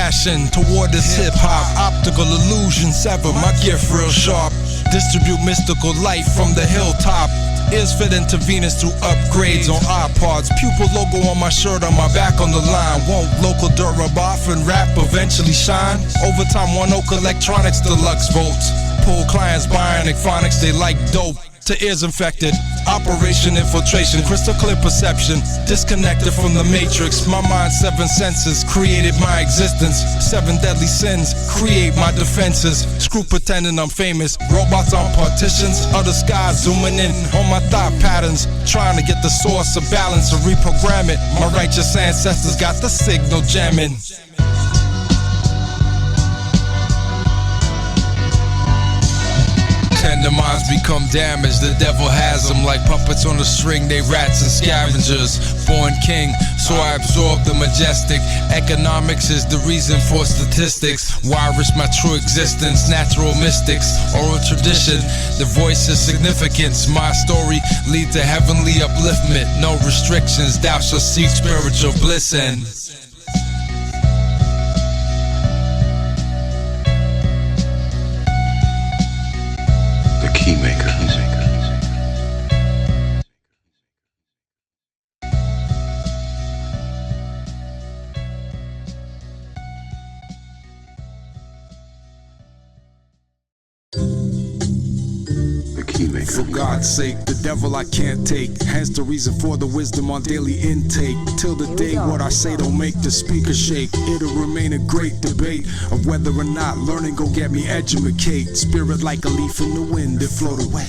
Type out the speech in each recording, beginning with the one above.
passion toward this hip-hop. Optical illusion sever my gift real sharp. Distribute mystical light from the hilltop. Ears fit into Venus through upgrades on iPods. Pupil logo on my shirt, on my back on the line. Won't local dirt rub off and rap eventually shine? Overtime, One Oak Electronics deluxe votes. Pull clients, bionic phonics, they like dope. To ears infected, operation infiltration, crystal clear perception, disconnected from the matrix. My mind, 7 senses, created my existence. 7 deadly sins, create my defenses. Screw pretending I'm famous, robots on partitions. Other skies zooming in on my thought patterns, trying to get the source of balance and reprogram it. My righteous ancestors got the signal jamming. Tender minds become damaged, the devil has them like puppets on a string, they rats and scavengers. Born king, so I absorb the majestic. Economics is the reason for statistics. Why risk my true existence? Natural mystics, oral tradition, the voice is significance. My story lead to heavenly upliftment. No restrictions, thou shalt seek spiritual bliss and Keymkrz. For God's sake, the devil I can't take. Hence the reason for the wisdom on daily intake. Till the day what I say don't make the speaker shake. It'll remain a great debate of whether or not learning gon' get me educate. Spirit like a leaf in the wind, it float away.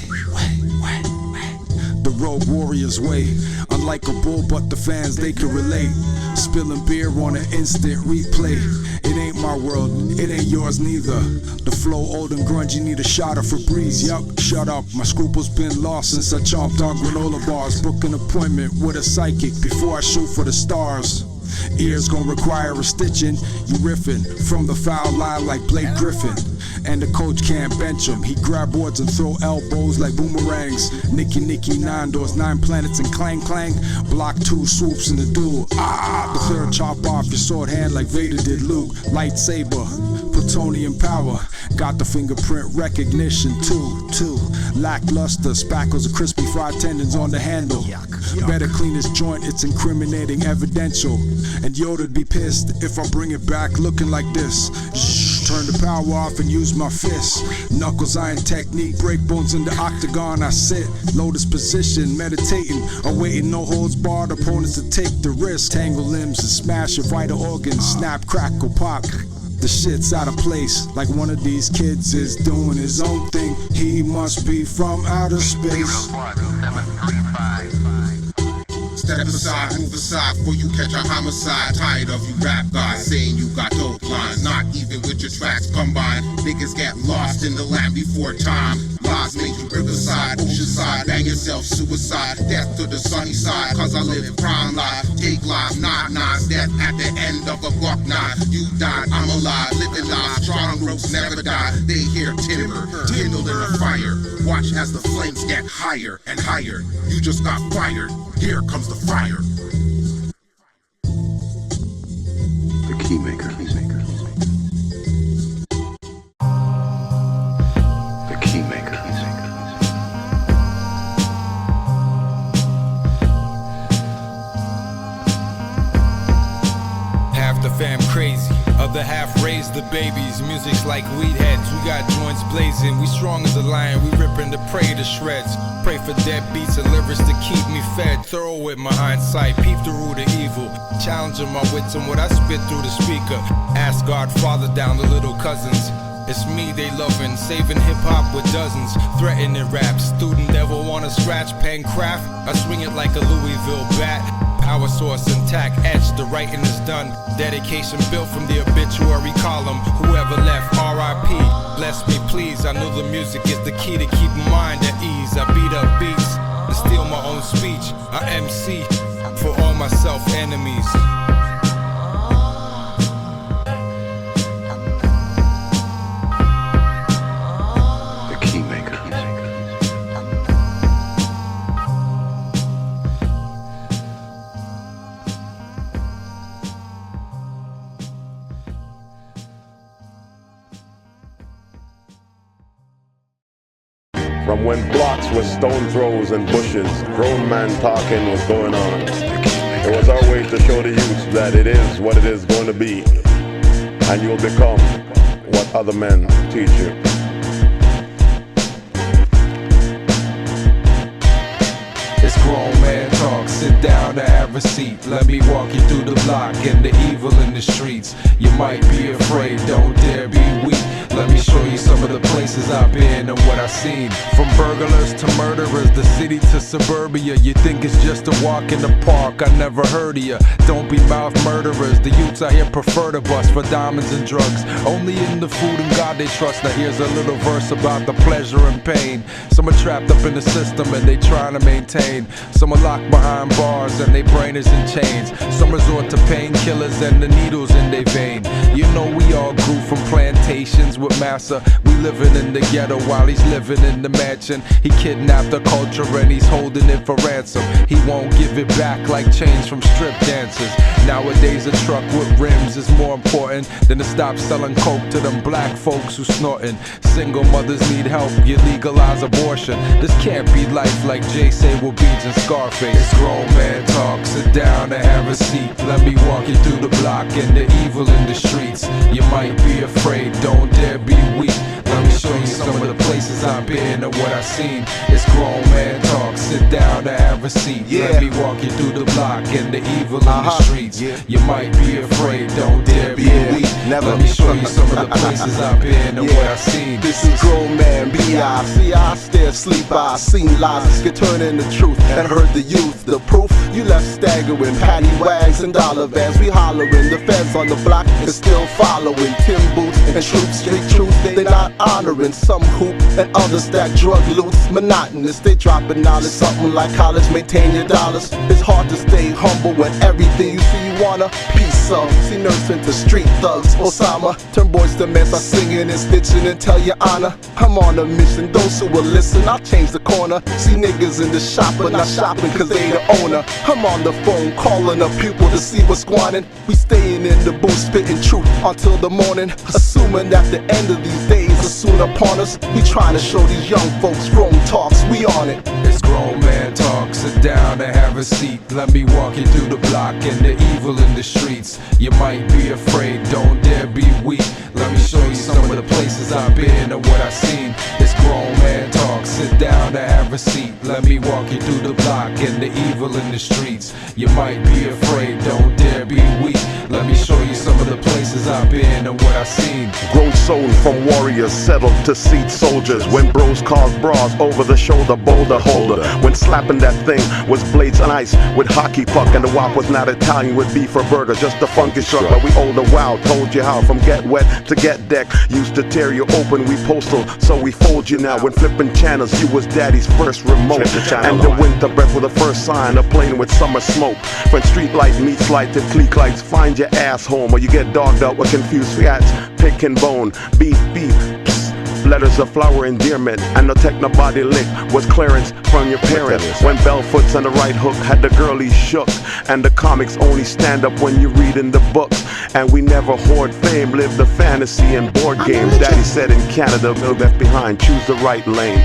The rogue warrior's way, unlike a bull, but the fans they can relate. Spilling beer on an instant replay. It ain't my world, it ain't yours neither. The flow old and grungy, need a shot of Febreze. Yup, shut up, my scruples been lost since I chomped on granola bars. Book an appointment with a psychic before I shoot for the stars. Ears gon' require a stitching. You riffin' from the foul line like Blake Griffin. And the coach can't bench him. He grab boards and throw elbows like boomerangs. Nicky, 9 doors, 9 planets and clang clang. Block 2 swoops in the duel. The third chop off your sword hand like Vader did Luke. Lightsaber, plutonium power. Got the fingerprint recognition too. Lackluster, spackles of crispy fried tendons on the handle. Better clean this joint, it's incriminating evidential. And Yoda'd be pissed if I bring it back looking like this. Turn the power off and use my fists. Knuckles iron technique, break bones in the octagon. I sit, lotus position, meditating, awaiting no holds barred opponents to take the risk. Tangle limbs and smash your vital organs, snap, crackle, pop. The shit's out of place, like one of these kids is doing his own thing. He must be from outer space. Step aside, move aside, before you catch a homicide. Tired of you rap guys saying you got dope lines. Not even with your tracks combined. Niggas get lost in the land before time. Lies make you riverside, oceanside. Bang yourself, suicide. Death to the sunny side, cause I live prime life. Take life, not knives. Death at the end of a buck knife. You died, I'm alive, living life. Strong ropes never die. They hear timber, kindled in a fire. Watch as the flames get higher and higher. You just got fired. Here comes the fire. The Keymkrz. The Keymkrz. Half the fam crazy, other half raised the babies. Music's like weed heads, we got joints blazing. We strong as a lion, we ripping the prey to shreds. Pray for dead beats and lyrics to keep me fed. Thorough with my hindsight, peep the root of evil. Challenging my wits and what I spit through the speaker. Ask God, Father down the little cousins. It's me they loving, saving hip-hop with dozens. Threatening raps, student devil wanna scratch pen craft. I swing it like a Louisville bat. Power source intact, etched, the writing is done. Dedication built from the obituary column. Whoever left, R.I.P. Bless me please, I know the music is the key to keep mind at ease. I beat up beats and steal my own speech. I MC for all my self-enemies. From when blocks were stone throws and bushes, grown man talking was going on. It was our way to show the youth that it is what it is going to be, and you'll become what other men teach you. It's grown man talk, sit down to have a seat. Let me walk you through the block and the evil in the streets. You might be afraid, don't dare be weak. Let me show you some of the places I've been and what I've seen. From burglars to murderers, the city to suburbia. You think it's just a walk in the park, I never heard of ya. Don't be mouth murderers, the youths out here prefer to bust for diamonds and drugs. Only in the food and God they trust. Now here's a little verse about the pleasure and pain. Some are trapped up in the system and they trying to maintain. Some are locked behind bars and they brain is in chains. Some resort to painkillers and the needles in their vein. You know we all grew from plantations with massa. We living in the ghetto while he's living in the mansion. He kidnapped the culture and he's holding it for ransom. He won't give it back like change from strip dancers. Nowadays a truck with rims is more important than to stop selling coke to them black folks who snorting. Single mothers need help, you legalize abortion. This can't be life like Jay say with Beats and Scarface. It's grown man talk, sit down and have a seat. Let me walk you through the block and the evil in the streets. You might be afraid, don't dare be weak. Let me show you some of the places I've been and what I've seen. It's grown man talk, sit down and have a seat. Let me walk you through the block and the evil in the streets. You might be afraid, don't dare be weak. Let me show you some of the places I've been and what I've seen. This is grown man B.I. See, I stare, sleep, I seen lies get turned into truth and heard the youth. The proof, you left staggering, paddy wags and dollar vans. We hollering, the feds on the block is still following. Tim boots and troops, street truth, they not honoring. Some hoop and others stack drug loots. Monotonous, they dropping knowledge, something like college, maintain your dollars. It's hard to stay humble when everything you see you want a piece of. See nerds into street thugs, Osama. Turn boys to men, start singing and stitching and tell your honor. I'm on a mission, those who will listen, I'll change the corner. See niggas in the shop but not shopping cause they the owner. I'm on the phone calling up people to see what's squanting. We staying in the booth spitting truth until the morning, assuming that the end of these days are soon upon us. We trying to show these young folks grown talks, we on it. It's grown man talk, sit down and have a seat. Let me walk you through the block and the evil in the streets. You might be afraid, don't dare be weak. Let me show you some of the places I've been and what I've seen. It's grown man talk, sit down and have a seat. Let me walk you through the block and the evil in the streets. You might be afraid, don't dare be weak. Let me show you some of the places I've been and what I've seen. Grown soul from warriors settled to seat soldiers. When bros caused bras over the shoulder, boulder holder. When slapping that thing was blades on ice with hockey puck, and the wop was not Italian with beef or burger, just a funky truck. But we older wow, told you how from get wet to get deck. Used to tear you open, we postal, so we fold you now. When flipping channels, you was daddy's first remote. And the winter breath was the first sign of playing with summer smoke. When street light meets light and clique lights, find your ass home, or you get dogged out with confused fiats. Pick and bone, beef, psst. Letters of flower endearment, and no techno body lick was clearance from your parents. When Bellfoots and the right hook had the girlies shook, and the comics only stand up when you read in the books. And we never hoard fame, live the fantasy and board games. Daddy said in Canada, no left behind, choose the right lane.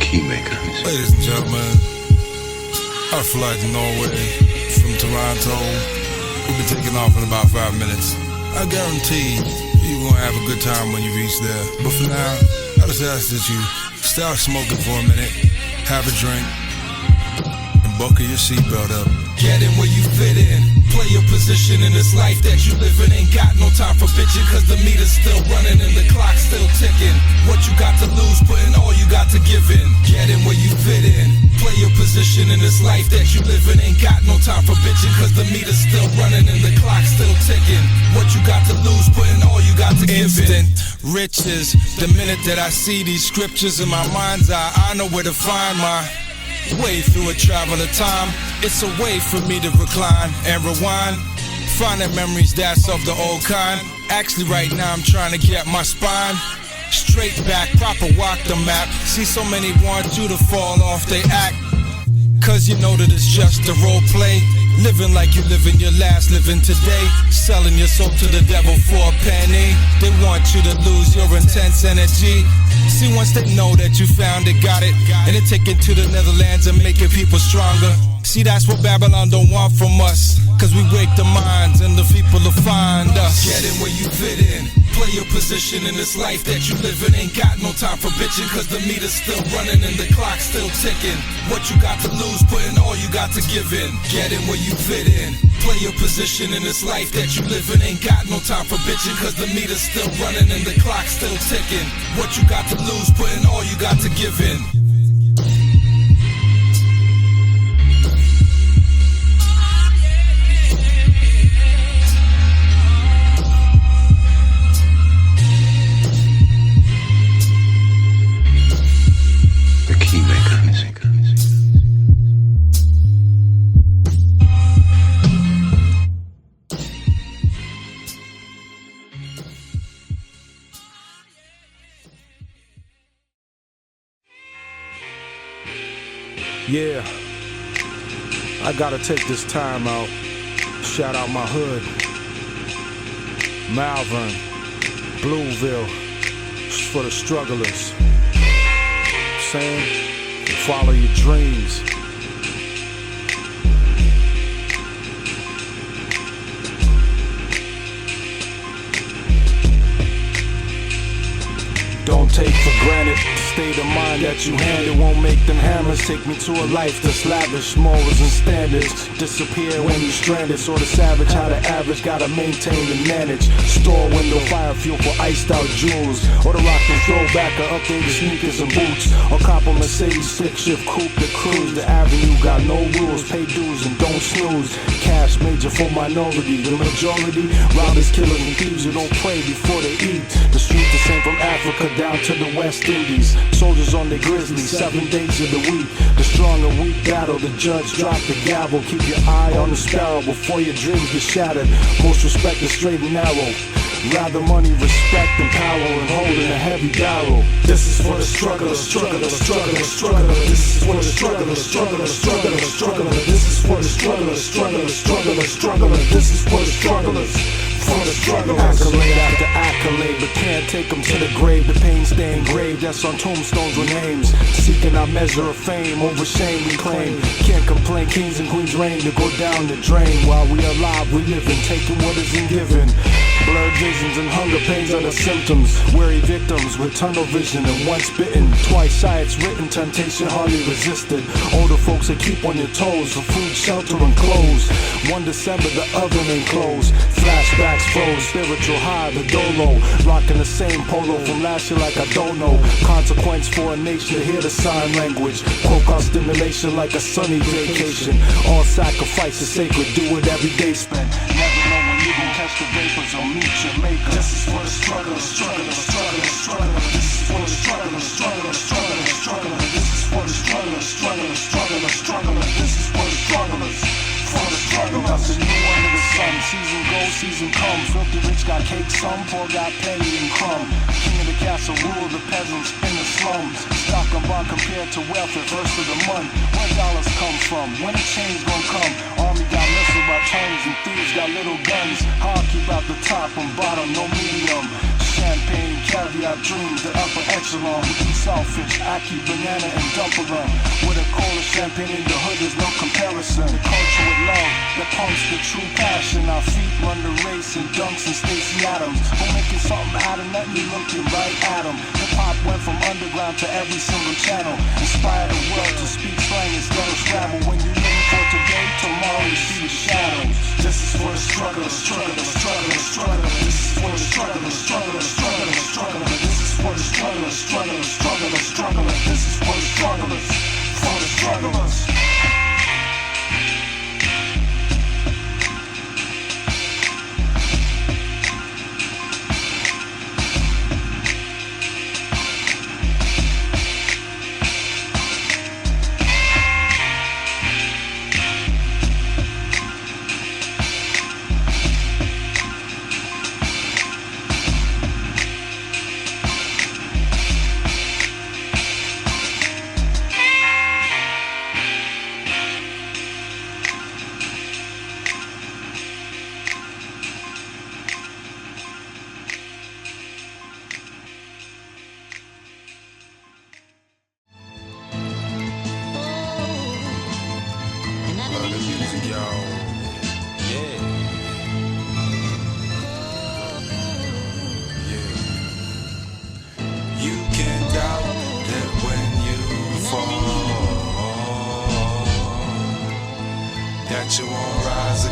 Keymkrz. Ladies and gentlemen, I fly to Norway from Toronto. We'll be taking off in about 5 minutes. I guarantee you're gonna have a good time when you reach there. But for now, I just ask that you start smoking for a minute, have a drink, and buckle your seatbelt up. Get in where you fit in. Play your position in this life that you live in. Ain't got no time for bitching, cause the meter's still running and the clock's still ticking. What you got to lose, putting all you got to give in. Get in where you fit in. Play your position in this life that you live in. Ain't got no time for bitching, cause the meter's still running and the clock's still ticking. What you got to lose, putting all you got to give in. Instant riches. The minute that I see these scriptures in my mind's eye, I know where to find my way through a travel of time. It's a way for me to recline and rewind, finding memories that's of the old kind. Actually right now I'm trying to get my spine Straight back, proper walk the map. See so many want you to fall off they act. Cause you know that it's just a role play. Living like you living your last, living today. Selling your soul to the devil for a penny. They want you to lose your intense energy. See, once they know that you found it, got it, and they take it to the Netherlands and make your people stronger. See, that's what Babylon don't want from us. Cause we break the minds and the people will find us. Get in where you fit in. Play your position in this life that you live in. Ain't got no time for bitching, cause the meter's still running and the clock's still ticking. What you got to lose, putting all you got to give in. Get in where you fit in. Play your position in this life that you live in. Ain't got no time for bitching, cause the meter's still running and the clock's still ticking. What you got to lose, putting all you got to give in. Yeah, I gotta take this time out. Shout out my hood, Malvern, Blueville. It's for the strugglers. Saying, follow your dreams. Don't take for granted the state of mind that you handle. Won't make them hammers take me to a life that's lavish. Morals and standards disappear when you stranded. So the savage, how the average gotta maintain and manage. Store window fire fuel for iced out jewels. Or the rock and throwback or updated sneakers and boots. Or cop a Mercedes stick shift coupe to cruise. The avenue got no rules, pay dues and don't snooze. Cash major for minority. The majority, robbers, killers and thieves who don't pray before they eat. The street the same from Africa down to the West Indies. Soldiers on their grizzlies, 7 days of the week. The strong and weak battle, the judge drop the gavel. Keep your eye on the sparrow before your dreams get shattered. Most respect is straight and narrow. Rather money, respect, and power, and holding a heavy barrel. This is for the strugglers, strugglers, strugglers, strugglers. This is for the strugglers, strugglers, strugglers, strugglers. This is for the strugglers, strugglers, strugglers, strugglers. This is for the strugglers. For the strugglers. Accolade after accolade, but can't take them to the grave. The pain stay engraved, that's on tombstones with names. Seeking our measure of fame, over shame we claim. Can't complain, kings and queens reign to go down the drain. While we alive, we living, taking what isn't given. Blurred visions and hunger pains are the symptoms. Weary victims with tunnel vision and once bitten, twice shy it's written. Temptation hardly resisted. Older folks that keep on your toes for food, shelter, and clothes. 1 December, the oven ain't closed. Flashbacks froze, spiritual high, the dolo. Rocking the same polo from last year like I don't know. Consequence for a nation to hear the sign language. Quote stimulation like a sunny vacation. All sacrifice is sacred, do it every day spent. Never know when you gon' catch the vapors or meet your maker. This is for the strugglers, strugglers, strugglers, strugglers. This is for the strugglers, strugglers, strugglers, strugglers. This is for the strugglers, strugglers, strugglers, strugglers. This is for the strugglers. For the strugglers, the new under the sun. Season goes, season come. Filthy rich got cake, some poor got penny and crumb. King of the castle, rule the peasants in the slums. Stock and bond compared to welfare, first of the month. Where dollars come from? When the change gon' come? Army got missile by tons and thieves got little guns. Hard keep out the top and bottom, no medium. Champagne, caviar dreams, the upper echelon. We keep selfish, I keep banana and dumper them. With a cola champagne in the hood, there's no comparison. The culture with love, that pumps the true passion. Our feet run the race and dunks and Stacey Adams. We're making something out of nothing, you looking right at them. Hip-hop went from underground to every single channel. Inspire the world to speak slang instead of scrabble. When you're living for today, tomorrow you see the shadows. This is for the strugglers, strugglers, strugglers, strugglers. This is for the strugglers, strugglers, strugglers, strugglers. This is for the strugglers, strugglers, strugglers, strugglers. This is for the strugglers, for the strugglers.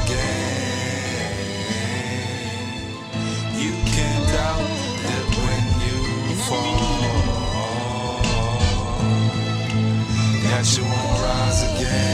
again. You can't doubt that when you fall, that you won't rise again.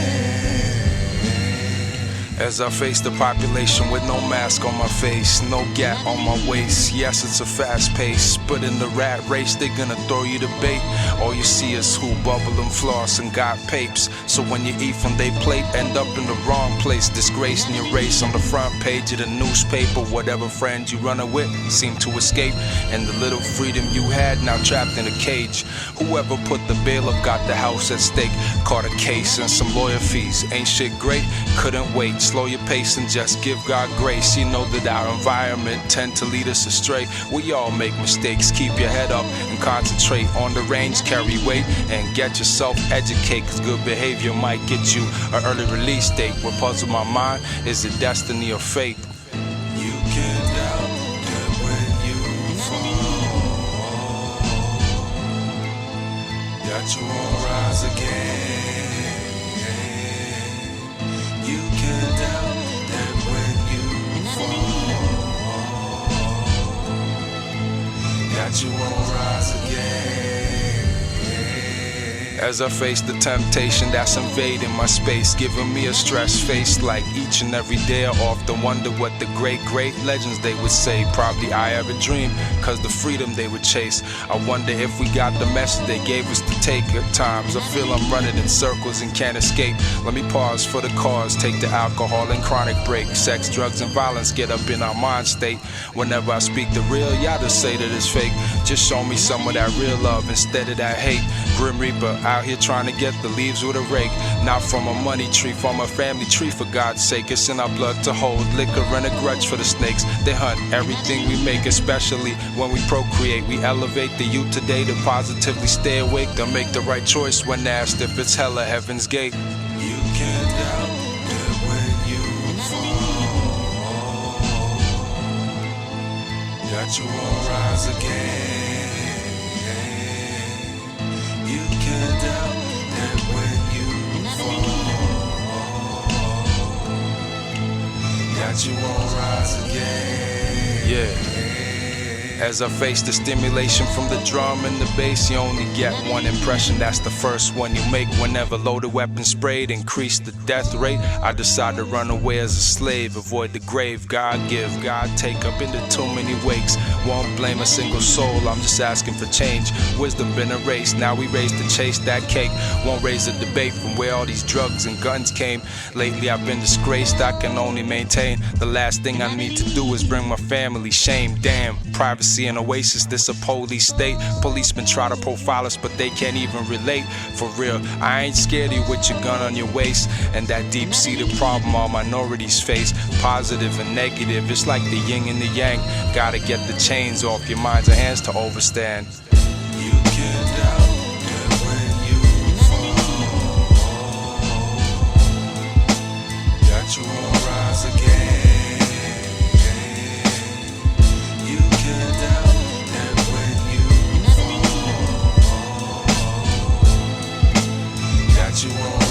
As I face the population with no mask on my face, no gap on my waist. Yes, it's a fast pace, but in the rat race, they gonna throw you the bait. All you see is who bubble and floss and got papes. So when you eat from they plate, end up in the wrong place, disgracing your race on the front page of the newspaper. Whatever friends you running with seem to escape, and the little freedom you had now trapped in a cage. Whoever put the bail up got the house at stake, caught a case and some lawyer fees. Ain't shit great, couldn't wait. Slow your pace and just give God grace. You know that our environment tend to lead us astray. We all make mistakes. Keep your head up and concentrate on the range. Carry weight and get yourself educated, cause good behavior might get you an early release date. What puzzles my mind is it destiny or fate? You can't doubt that when you fall, that you won't rise again. You can't doubt that when you fall, that you won't rise again. As I face the temptation that's invading my space, giving me a stress face like each and every day. I often wonder what the great legends they would say. Probably I ever dreamed, cause the freedom they would chase. I wonder if we got the message they gave us to take. At times I feel I'm running in circles and can't escape. Let me pause for the cause, take the alcohol and chronic break. Sex, drugs and violence get up in our mind state. Whenever I speak the real, y'all just say that it's fake. Just show me some of that real love instead of that hate. Grim Reaper out here trying to get the leaves with a rake. Not from a money tree, from a family tree, for God's sake. It's in our blood to hold liquor and a grudge for the snakes. They hunt everything we make, especially when we procreate. We elevate the youth today to positively stay awake. They'll make the right choice when asked if it's hell or heaven's gate. You can't doubt that when you fall, that you won't rise again. You can't doubt that when you fall, that you won't rise again. Yeah. As I face the stimulation from the drum and the bass, you only get one impression, that's the first one you make. Whenever loaded weapons sprayed increase the death rate, I decide to run away as a slave, avoid the grave. God give, God take, up into too many wakes. Won't blame a single soul, I'm just asking for change. Wisdom been erased, now we raise to chase that cake. Won't raise a debate from where all these drugs and guns came. Lately I've been disgraced, I can only maintain. The last thing I need to do is bring my family shame. Damn, privacy an oasis, this a police state. Policemen try to profile us, but they can't even relate. For real, I ain't scared of you with your gun on your waist. And that deep-seated problem all minorities face, positive and negative, it's like the yin and the yang. Gotta get the chains off your minds and hands to overstand. You can't doubt that when you fall, that you won't rise again. You won't